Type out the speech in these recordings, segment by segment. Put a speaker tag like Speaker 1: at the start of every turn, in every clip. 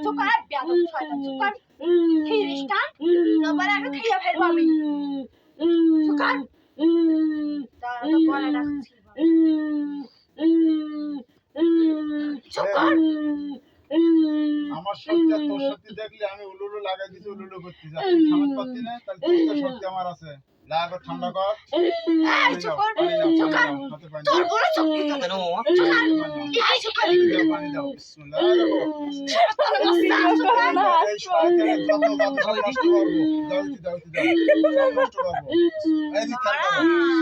Speaker 1: chukar বেয়াদব শয়তান chukar খ্রিস্টান নবার আগে খাইয়া ফেলবামি চুকার তার তো বলে রাখছি চুকার
Speaker 2: আমার সত্যি তোর সত্যি দেখলি আমি উলুলু লাগাই দিছি উলুলু করতে যাচ্ছি সামনে পাচ্ছি না তাহলে তোর সত্যি আমার আছে লাগো ঠান্ডা কর
Speaker 1: এই চুকার চুকার তোর বড় চুক্তি তো কেন এই চুকার
Speaker 2: পানি দাও বিসমিল্লাহ এই শয়তানের যত দাঁত সব নষ্ট করবো দাও নষ্ট করবো এই দিক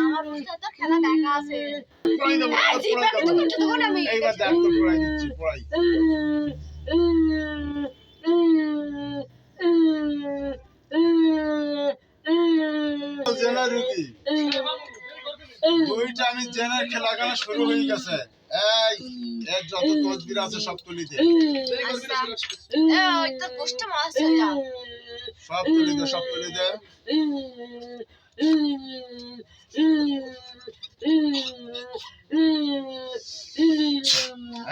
Speaker 1: আমার উস্তাদ তো খেলা দেখা আছে
Speaker 2: পড়াই দেবো এইবার দেখ তো পড়াই দিচ্ছি পড়াই জেনার রুগী ওইটা আমি জেনার খেলা খেলা শুরু হয়ে গেছে এই এর যত তসবির আছে সব তুলি দে
Speaker 1: ওই তো কষ্ট মাছ হয়ে যা
Speaker 2: সব তুলি দে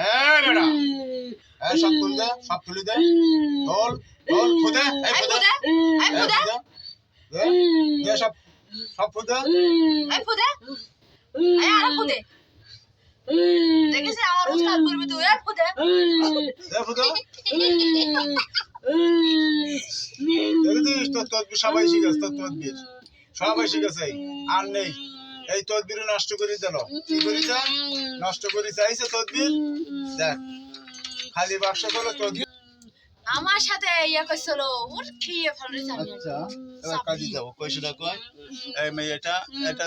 Speaker 2: এই বেটা এই সব তুলি দে তোল খুদে এই খুদে দে সব খুদে
Speaker 1: এই ফুদে এই আর ফুদে দেখিস আমার উস্তাদ বলবি তুই এই ফুদে
Speaker 2: দে খুদে দেখছিস তোর তদবির সবাই শিখেছে তোর তদবির সবাই শিখেছে আর নেই এই তদবির নষ্ট করে দিল কি করিস নষ্ট করে চাইছে তদবির দেখ খালি বাক্স করলো তদবির
Speaker 1: আমার সাথে ইয়া কইছিল ওর খেয়ে ফেলে জানি
Speaker 2: আচ্ছা এবার কাজে যাবো কইছিল কই এই মেয়েটা এটা